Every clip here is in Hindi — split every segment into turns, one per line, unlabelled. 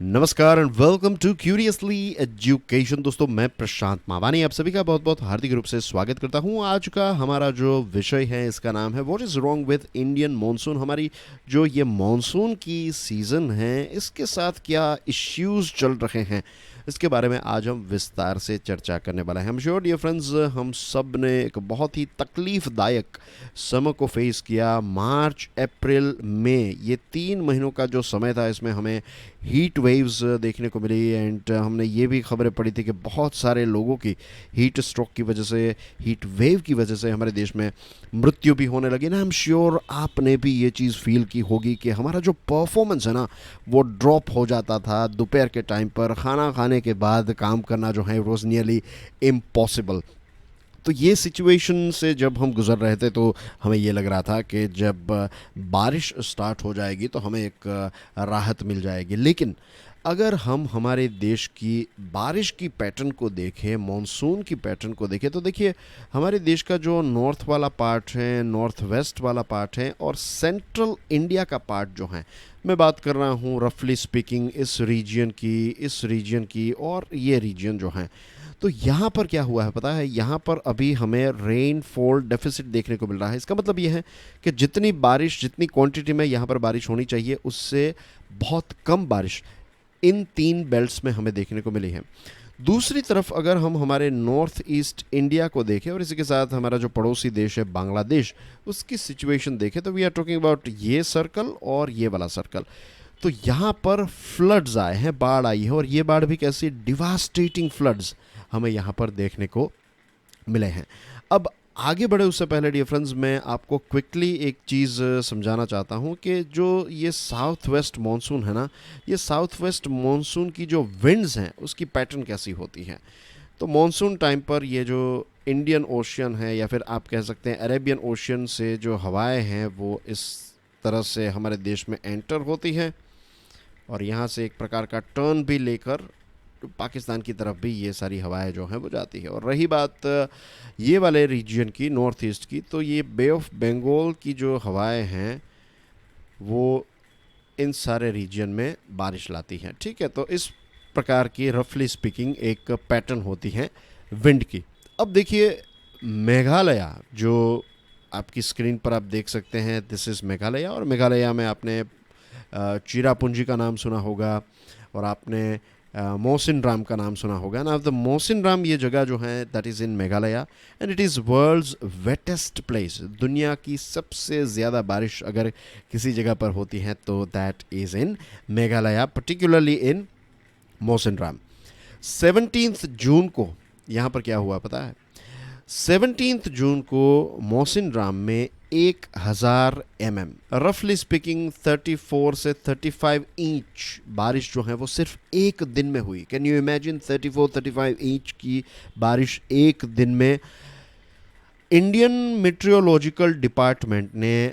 नमस्कार and welcome to curiously education. दोस्तों, मैं प्रशांत मावानी आप सभी का बहुत बहुत हार्दिक रूप से स्वागत करता हूं। आज का हमारा जो विषय है इसका नाम है what is wrong with Indian monsoon. हमारी जो ये मॉनसून की सीज़न है इसके साथ क्या इश्यूज चल रहे हैं, इसके बारे में आज हम विस्तार से चर्चा करने वाला है। हम श्योर डियर फ्रेंड्स, हम सब ने एक बहुत ही तकलीफ़दायक समय को फेस किया। मार्च, अप्रैल, मई, ये 3 महीनों का जो समय था, इसमें हमें हीट वेव्स देखने को मिली एंड हमने ये भी खबरें पढ़ी थी कि बहुत सारे लोगों की हीट स्ट्रोक की वजह से, हीट वेव की वजह से हमारे देश में मृत्यु भी होने लगी ना। आई एम श्योर आपने भी ये चीज़ फील की होगी कि हमारा जो परफॉर्मेंस है ना वो ड्रॉप हो जाता था। दोपहर के टाइम पर खाना खाने के बाद काम करना जो है वॉज नियरली इम्पॉसिबल। तो ये सिचुएशन से जब हम गुज़र रहे थे तो हमें ये लग रहा था कि जब बारिश स्टार्ट हो जाएगी तो हमें एक राहत मिल जाएगी। लेकिन अगर हम हमारे देश की बारिश की पैटर्न को देखें, मॉनसून की पैटर्न को देखें, तो देखिए हमारे देश का जो नॉर्थ वाला पार्ट है, नॉर्थ वेस्ट वाला पार्ट है और सेंट्रल इंडिया का पार्ट जो है, मैं बात कर रहा हूँ रफली स्पीकिंग इस रीजन की और ये रीजन जो है, तो यहाँ पर क्या हुआ है पता है। यहाँ पर अभी हमें रेनफॉल डेफिसिट देखने को मिल रहा है। इसका मतलब ये है कि जितनी बारिश, जितनी क्वांटिटी में यहाँ पर बारिश होनी चाहिए उससे बहुत कम बारिश इन 3 बेल्ट्स में हमें देखने को मिली है। दूसरी तरफ अगर हम हमारे नॉर्थ ईस्ट इंडिया को देखें और इसी के साथ हमारा जो पड़ोसी देश है बांग्लादेश, उसकी सिचुएशन देखें तो वी आर टॉकिंग अबाउट ये सर्कल और ये वाला सर्कल। तो यहाँ पर फ्लड्स आए हैं, बाढ़ आई है और ये बाढ़ भी कैसी डिवास्टेटिंग फ्लड्स हमें यहाँ पर देखने को मिले हैं। अब आगे बढ़े उससे पहले डियर फ्रेंड्स, मैं आपको क्विकली एक चीज़ समझाना चाहता हूँ कि जो ये साउथ वेस्ट मानसून है ना, ये साउथ वेस्ट मानसून की जो विंड्स हैं उसकी पैटर्न कैसी होती है। तो मानसून टाइम पर ये जो इंडियन ओशियन है या फिर आप कह सकते हैं अरेबियन ओशियन से जो हवाएं हैं वो इस तरह से हमारे देश में एंटर होती है और यहाँ से एक प्रकार का टर्न भी लेकर पाकिस्तान की तरफ भी ये सारी हवाएं जो हैं वो जाती है। और रही बात ये वाले रीजन की, नॉर्थ ईस्ट की, तो ये बे ऑफ बंगाल की जो हवाएं हैं वो इन सारे रीजन में बारिश लाती हैं। ठीक है, तो इस प्रकार की रफली स्पीकिंग एक पैटर्न होती है विंड की। अब देखिए मेघालय, जो आपकी स्क्रीन पर आप देख सकते हैं, दिस इज़ मेघालय। और मेघालय में आपने चिरापुंजी का नाम सुना होगा और आपने मोसिन राम का नाम सुना होगा ना। द मोसिन राम ये जगह जो है that is in Meghalaya and it is world's wettest place. दुनिया की सबसे ज़्यादा बारिश अगर किसी जगह पर होती है तो that is in Meghalaya, particularly in Mosin Ram. 17 जून को यहाँ पर क्या हुआ पता है। 17 जून को मोसिन राम में 1000 mm, रफली स्पीकिंग 34 से 35 इंच बारिश जो है वो सिर्फ एक दिन में हुई। कैन यू इमेजिन 34-35 इंच की बारिश एक दिन में। इंडियन मेट्रोलॉजिकल डिपार्टमेंट ने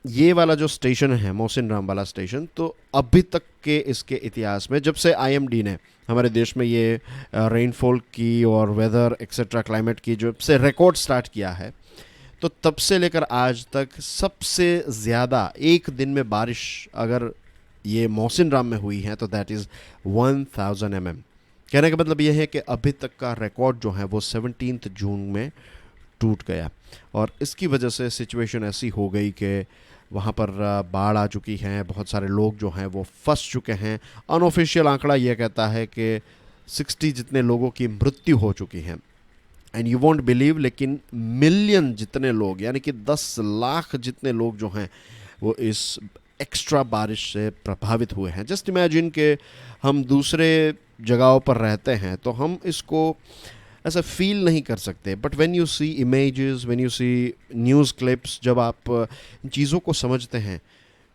ये वाला जो स्टेशन है मोसिन राम वाला स्टेशन, तो अभी तक के इसके इतिहास में जब से आईएमडी ने हमारे देश में ये रेनफॉल की और वेदर एक्सेट्रा क्लाइमेट की जब से रिकॉर्ड स्टार्ट किया है, तो तब से लेकर आज तक सबसे ज़्यादा एक दिन में बारिश अगर ये मोसिन राम में हुई है तो दैट इज़ 1000 mm। कहने का मतलब ये है कि अभी तक का रिकॉर्ड जो है वो 17 जून में टूट गया और इसकी वजह से सिचुएशन ऐसी हो गई कि वहाँ पर बाढ़ आ चुकी है, बहुत सारे लोग जो हैं वो फंस चुके हैं। अनऑफिशियल आंकड़ा ये कहता है कि 60 जितने लोगों की मृत्यु हो चुकी है एंड यू वोंट बिलीव, लेकिन मिलियन जितने लोग यानी कि 10 लाख जितने लोग जो हैं वो इस एक्स्ट्रा बारिश से प्रभावित हुए हैं। जस्ट इमेजिन कि हम दूसरे जगहों पर रहते हैं तो हम इसको ऐसा फील नहीं कर सकते, but when you see images, when you see news clips, जब आप इन चीज़ों को समझते हैं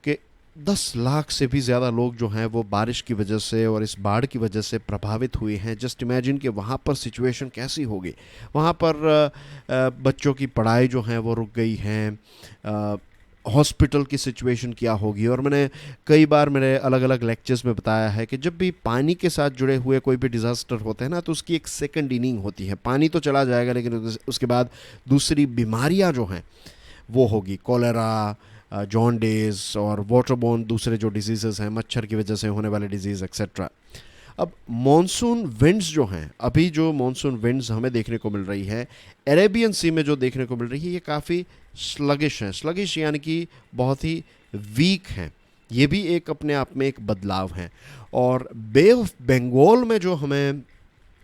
कि 10 लाख से भी ज़्यादा लोग जो हैं वो बारिश की वजह से और इस बाढ़ की वजह से प्रभावित हुए हैं। जस्ट इमेजिन कि वहाँ पर सिचुएशन कैसी होगी। वहाँ पर बच्चों की पढ़ाई जो है वो रुक गई हैं, हॉस्पिटल की सिचुएशन क्या होगी। और मैंने कई बार मेरे अलग अलग लेक्चर्स में बताया है कि जब भी पानी के साथ जुड़े हुए कोई भी डिज़ास्टर होते हैं ना तो उसकी एक सेकंड इनिंग होती है। पानी तो चला जाएगा लेकिन उसके बाद दूसरी बीमारियां जो हैं वो होगी, कॉलेरा, जॉन्डिस और वाटरबोर्न दूसरे जो डिजीज़ हैं, मच्छर की वजह से होने वाले डिजीज़ एक्सेट्रा। अब मॉनसून विंड्स जो हैं, अभी जो मॉनसून विंड्स हमें देखने को मिल रही है अरेबियन सी में जो देखने को मिल रही है, ये काफ़ी स्लगिश हैं। स्लगिश यानी कि बहुत ही वीक हैं। ये भी एक अपने आप में एक बदलाव है। और बे ऑफ बंगाल में जो हमें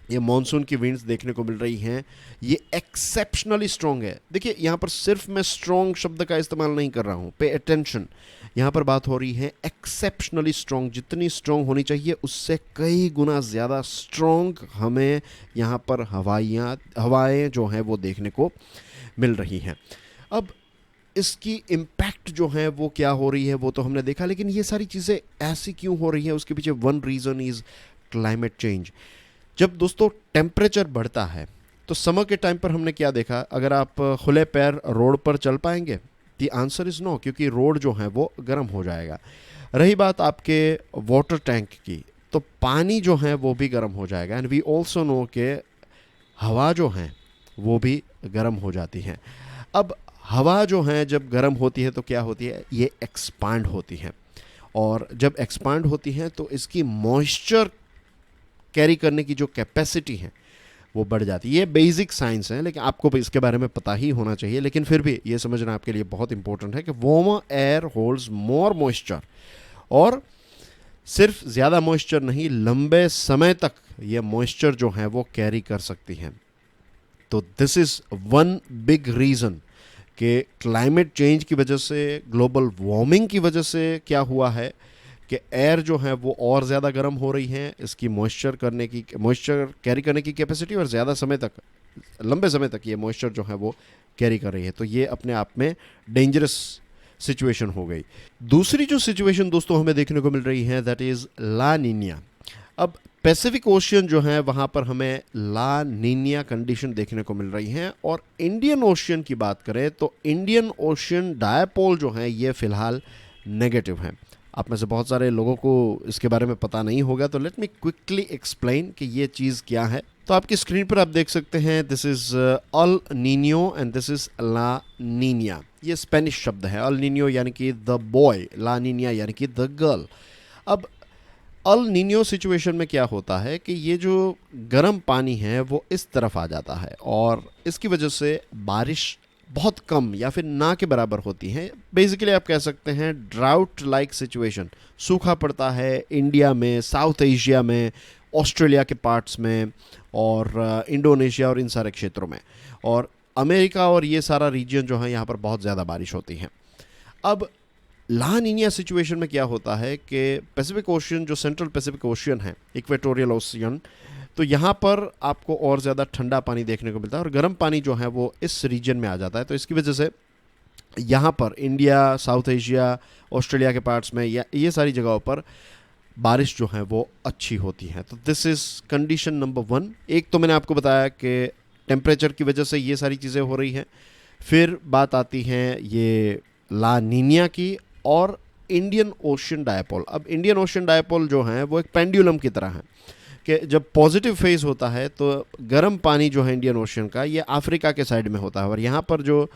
ये मॉनसून की विंड्स देखने को मिल रही हैं, ये एक्सेप्शनली स्ट्रॉन्ग है। देखिए यहाँ पर सिर्फ मैं स्ट्रॉन्ग शब्द का इस्तेमाल नहीं कर रहा हूँ, पे अटेंशन। यहाँ पर बात हो रही है एक्सेप्शनली स्ट्रॉन्ग। जितनी स्ट्रॉन्ग होनी चाहिए उससे कई गुना ज़्यादा स्ट्रॉन्ग हमें यहाँ पर हवाएं जो हैं वो देखने को मिल रही हैं। अब इसकी इम्पैक्ट जो है वो क्या हो रही है वो तो हमने देखा, लेकिन ये सारी चीज़ें ऐसी क्यों हो रही हैं, उसके पीछे one reason is climate change. जब दोस्तों टेम्परेचर बढ़ता है तो समर के टाइम पर हमने क्या देखा, अगर आप खुले पैर रोड पर चल पाएंगे? द आंसर इज़ नो, क्योंकि रोड जो है वो गर्म हो जाएगा। रही बात आपके वाटर टैंक की, तो पानी जो है वो भी गर्म हो जाएगा। एंड वी ऑल्सो नो के हवा जो है वो भी गर्म हो जाती है। अब हवा जो है जब गर्म होती है तो क्या होती है, ये एक्सपांड होती है। और जब एक्सपांड होती है तो इसकी मॉइस्चर कैरी करने की जो कैपेसिटी है वो बढ़ जाती है। ये बेसिक साइंस है, लेकिन आपको भी इसके बारे में पता ही होना चाहिए। लेकिन फिर भी ये समझना आपके लिए बहुत इंपॉर्टेंट है कि वार्मर एयर होल्ड्स मोर मॉइस्चर, और सिर्फ ज़्यादा मॉइस्चर नहीं, लंबे समय तक ये मॉइस्चर जो है वो कैरी कर सकती है। तो this is one big reason कि क्लाइमेट चेंज की वजह से, ग्लोबल वार्मिंग की वजह से क्या हुआ है कि एयर जो है वो और ज़्यादा गर्म हो रही है। इसकी मॉइस्चर कैरी करने की कैपेसिटी, और ज़्यादा समय तक, लंबे समय तक ये मॉइस्चर जो है वो कैरी कर रही है। तो ये अपने आप में डेंजरस सिचुएशन हो गई। दूसरी जो सिचुएशन दोस्तों हमें देखने को मिल रही है दैट इज़ ला नीनिया। अब पैसिफिक ओशियन जो है वहाँ पर हमें ला नीनिया कंडीशन देखने को मिल रही हैं। और इंडियन ओशियन की बात करें तो इंडियन ओशियन डायपोल जो है ये फ़िलहाल नेगेटिव हैं। आप में से बहुत सारे लोगों को इसके बारे में पता नहीं होगा, तो लेट मी क्विकली एक्सप्लेन कि ये चीज़ क्या है। तो आपकी स्क्रीन पर आप देख सकते हैं, this is El Nino and this is La Nina. ये स्पेनिश शब्द है। अल नीनियो यानी कि द बॉय, ला नीनिया यानी कि द गर्ल। अब अल नीनियो सिचुएशन में क्या होता है कि ये जो गर्म पानी है वो इस तरफ आ जाता है, और इसकी वजह से बारिश बहुत कम या फिर ना के बराबर होती है। बेसिकली आप कह सकते हैं ड्राउट लाइक सिचुएशन, सूखा पड़ता है इंडिया में, साउथ एशिया में, ऑस्ट्रेलिया के पार्ट्स में, और इंडोनेशिया और इन सारे क्षेत्रों में, और अमेरिका और ये सारा रीजन जो है यहाँ पर बहुत ज़्यादा बारिश होती है। अब ला नीनिया सिचुएशन में क्या होता है कि पैसिफिक ओशियन, जो सेंट्रल पैसिफिक ओशियन है, इक्वेटोरियल ओशियन, तो यहाँ पर आपको और ज़्यादा ठंडा पानी देखने को मिलता है, और गर्म पानी जो है वो इस रीजन में आ जाता है। तो इसकी वजह से यहाँ पर इंडिया, साउथ एशिया, ऑस्ट्रेलिया के पार्ट्स में, या ये सारी जगहों पर बारिश जो है वो अच्छी होती है। तो दिस इज़ कंडीशन नंबर 1। एक तो मैंने आपको बताया कि टेम्परेचर की वजह से ये सारी चीज़ें हो रही हैं। फिर बात आती है ये ला नीनिया की और इंडियन ओशियन डायपोल। अब इंडियन ओशियन डायपोल जो है वो एक पेंडुलम की तरह है कि जब पॉजिटिव फेज होता है तो गर्म पानी जो है इंडियन ओशियन का, ये अफ्रीका के साइड में होता है, और यहाँ पर जो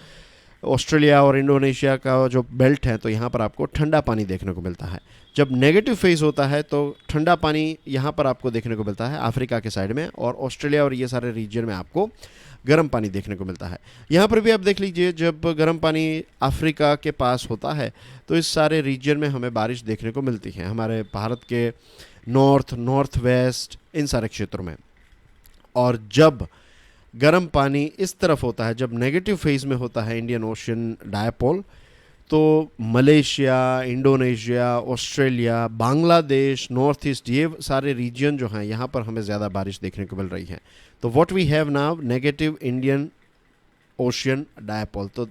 ऑस्ट्रेलिया और इंडोनेशिया का जो बेल्ट है तो यहाँ पर आपको ठंडा पानी देखने को मिलता है। जब नेगेटिव फेज होता है तो ठंडा पानी यहाँ पर आपको देखने को मिलता है अफ्रीका के साइड में, और ऑस्ट्रेलिया और ये सारे रीजन में आपको गर्म पानी देखने को मिलता है। यहाँ पर भी आप देख लीजिए, जब गर्म पानी अफ्रीका के पास होता है तो इस सारे रीजन में हमें बारिश देखने को मिलती है, हमारे भारत के नॉर्थ वेस्ट, इन सारे क्षेत्रों में। और जब गर्म पानी इस तरफ होता है, जब नेगेटिव फेज में होता है इंडियन ओशियन डायपोल, तो Malaysia, Indonesia, Australia, Bangladesh, north east, ये सारे रीजन जो हैं यहाँ पर हमें ज़्यादा बारिश देखने को मिल रही है। तो what we have now, negative Indian Ocean dipole. तो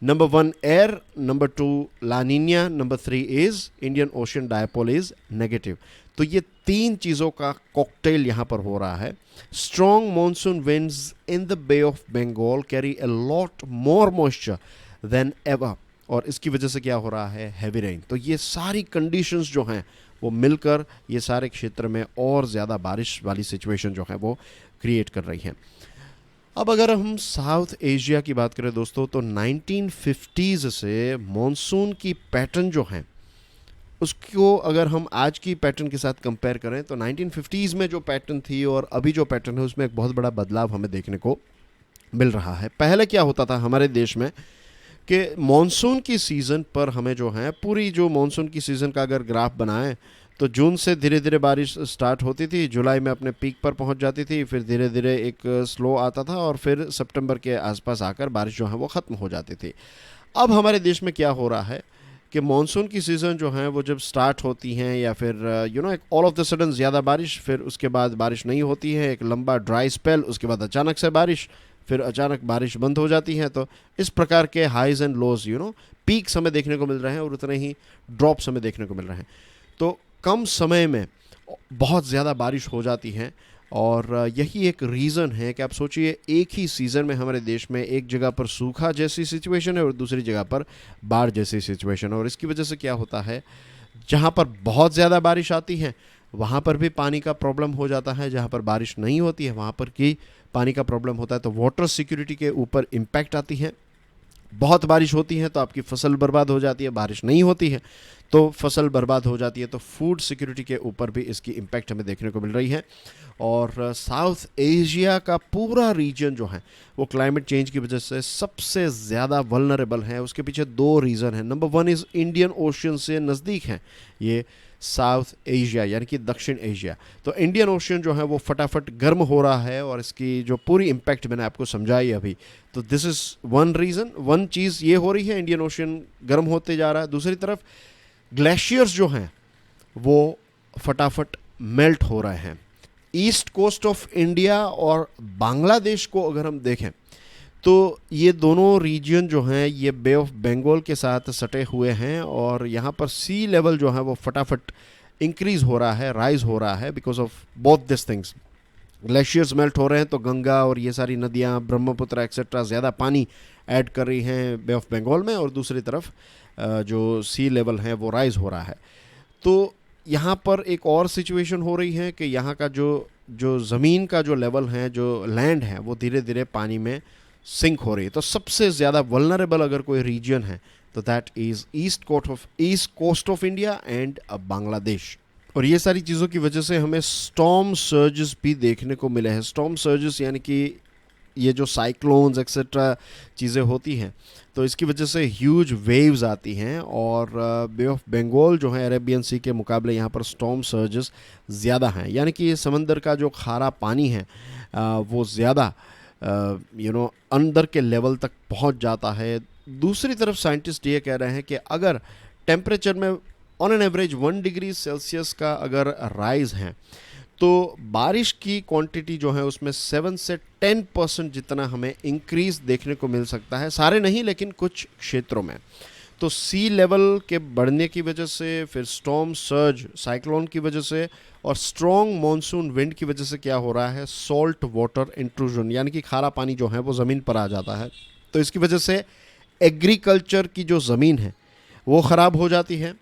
number 1 air, number 2 la nina, number 3 is Indian Ocean dipole is negative. तो ये 3 चीज़ों का कॉकटेल यहाँ पर हो रहा है। Strong monsoon winds in the bay of Bengal carry a lot more moisture than ever, और इसकी वजह से क्या हो रहा है, हैवी रेन। तो ये सारी कंडीशंस जो हैं वो मिलकर ये सारे क्षेत्र में और ज़्यादा बारिश वाली सिचुएशन जो है वो क्रिएट कर रही हैं। अब अगर हम साउथ एशिया की बात करें दोस्तों, तो 1950s से मॉनसून की पैटर्न जो है उसको अगर हम आज की पैटर्न के साथ कंपेयर करें तो 1950s में जो पैटर्न थी और अभी जो पैटर्न है उसमें एक बहुत बड़ा बदलाव हमें देखने को मिल रहा है। पहले क्या होता था हमारे देश में कि मॉनसून की सीज़न पर हमें जो है पूरी जो मॉनसून की सीज़न का अगर ग्राफ बनाएं तो जून से धीरे धीरे बारिश स्टार्ट होती थी, जुलाई में अपने पीक पर पहुंच जाती थी, फिर धीरे धीरे एक स्लो आता था और फिर सितंबर के आसपास आकर बारिश जो है वो ख़त्म हो जाती थी। अब हमारे देश में क्या हो रहा है कि मानसून की सीज़न जो है वो जब स्टार्ट होती हैं या फिर एक ऑल ऑफ द सडन ज़्यादा बारिश, फिर उसके बाद बारिश नहीं होती है, एक लंबा ड्राई स्पेल, उसके बाद अचानक से बारिश, फिर अचानक बारिश बंद हो जाती है। तो इस प्रकार के हाइज एंड लोज पीक्स हमें देखने को मिल रहे हैं और उतने ही ड्रॉप्स हमें देखने को मिल रहे हैं। तो कम समय में बहुत ज़्यादा बारिश हो जाती है और यही एक रीज़न है कि आप सोचिए एक ही सीज़न में हमारे देश में एक जगह पर सूखा जैसी सिचुएशन है और दूसरी जगह पर बाढ़ जैसी सिचुएशन है। और इसकी वजह से क्या होता है, जहाँ पर बहुत ज़्यादा बारिश आती है वहाँ पर भी पानी का प्रॉब्लम हो जाता है, जहाँ पर बारिश नहीं होती है वहाँ पर की पानी का प्रॉब्लम होता है। तो वाटर सिक्योरिटी के ऊपर इम्पैक्ट आती है। बहुत बारिश होती है तो आपकी फसल बर्बाद हो जाती है, बारिश नहीं होती है तो फसल बर्बाद हो जाती है। तो फूड सिक्योरिटी के ऊपर भी इसकी इम्पैक्ट हमें देखने को मिल रही है। और साउथ एशिया का पूरा रीजन जो है वो क्लाइमेट चेंज की वजह से सबसे ज़्यादा वल्नरेबल है। उसके पीछे दो रीज़न है। Number one is Indian ocean से नज़दीक है ये साउथ एशिया यानी कि दक्षिण एशिया। तो इंडियन ओशन जो है वो फटाफट गर्म हो रहा है और इसकी जो पूरी इम्पैक्ट मैंने आपको समझाई अभी, तो this is one reason, one चीज़ ये हो रही है, इंडियन ओशन गर्म होते जा रहा है। दूसरी तरफ ग्लेशियर्स जो हैं वो फटाफट मेल्ट हो रहे हैं। ईस्ट कोस्ट ऑफ इंडिया और बांग्लादेश को अगर हम देखें तो ये दोनों रीजन जो हैं ये बे ऑफ बंगाल के साथ सटे हुए हैं और यहाँ पर सी लेवल जो है वो फटाफट इंक्रीज़ हो रहा है, राइज हो रहा है because of both this things. Glaciers melt हो रहे हैं तो गंगा और ये सारी नदियाँ, ब्रह्मपुत्र एक्सेट्रा ज़्यादा पानी ऐड कर रही हैं बे ऑफ बंगाल में, और दूसरी तरफ जो सी लेवल है वो राइज हो रहा है। तो यहाँ पर एक और सिचुएशन हो रही है कि यहाँ का जो ज़मीन का जो लेवल है, जो लैंड है, वो धीरे धीरे पानी में सिंक हो रही है। तो सबसे ज़्यादा वल्नरेबल अगर कोई रीजन है तो that is east coast of India and Bangladesh. और ये सारी चीज़ों की वजह से हमें स्टॉर्म सर्जेस भी देखने को मिले हैं। स्टॉर्म सर्जेस यानी कि ये जो साइक्लोन्स एक्सेट्रा चीज़ें होती हैं तो इसकी वजह से ह्यूज वेव्स आती हैं और बे ऑफ बंगाल जो है अरेबियन सी के मुकाबले यहाँ पर स्टॉर्म सर्जेस ज़्यादा हैं, यानी कि समंदर का जो खारा पानी है वो ज़्यादा अंदर के लेवल तक पहुँच जाता है। दूसरी तरफ साइंटिस्ट ये कह रहे हैं कि अगर टेम्परेचर में on an average 1 degree Celsius का अगर राइज है तो बारिश की क्वांटिटी जो है उसमें 7 से 10% जितना हमें इंक्रीज देखने को मिल सकता है। सारे नहीं लेकिन कुछ क्षेत्रों में। तो सी लेवल के बढ़ने की वजह से, फिर स्टॉर्म सर्ज साइक्लोन की वजह से और स्ट्रॉन्ग मॉनसून विंड की वजह से क्या हो रहा है, सॉल्ट वाटर इंट्रूजन यानी कि खारा पानी जो है वो ज़मीन पर आ जाता है। तो इसकी वजह से एग्रीकल्चर की जो ज़मीन है वो ख़राब हो जाती है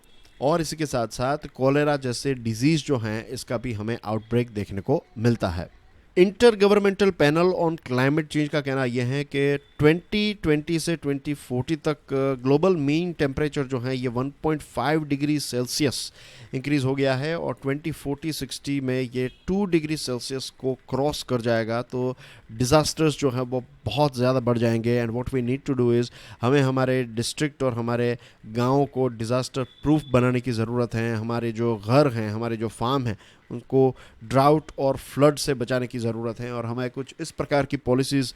और इसी के साथ साथ कॉलेरा जैसे डिजीज़ जो हैं इसका भी हमें आउटब्रेक देखने को मिलता है। Inter governmental panel on climate change का कहना यह है कि 2020 से 2040 तक ग्लोबल मीन टेम्परेचर जो है ये 1.5 डिग्री सेल्सियस इंक्रीज़ हो गया है और 2040-60 में ये 2 डिग्री सेल्सियस को क्रॉस कर जाएगा। तो डिज़ास्टर्स जो हैं वो बहुत ज़्यादा बढ़ जाएंगे and what we need to do is हमें हमारे डिस्ट्रिक्ट और हमारे गाँव को डिज़ास्टर प्रूफ बनाने की ज़रूरत है। हमारे जो घर हैं, हमारे जो फार्म हैं उनको ड्राउट और फ्लड से बचाने की ज़रूरत है और हमें कुछ इस प्रकार की पॉलिसीज़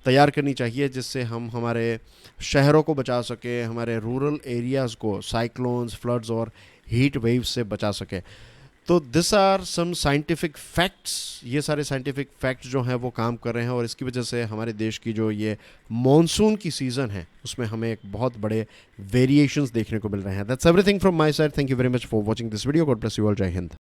तैयार करनी चाहिए जिससे हम हमारे शहरों को बचा सकें, हमारे रूरल एरियाज़ को साइक्लोन्स, फ्लड्स और हीट वेव्स से बचा सकें। तो this are some scientific facts. ये सारे साइंटिफिक फैक्ट्स जो हैं वो काम कर रहे हैं और इसकी वजह से हमारे देश की जो ये मॉनसून की सीज़न है उसमें हमें एक बहुत बड़े वेरिएशंस देखने को मिल रहे हैं। That's everything from my side. Thank you very much for watching this video. God bless you all. जय हिंद।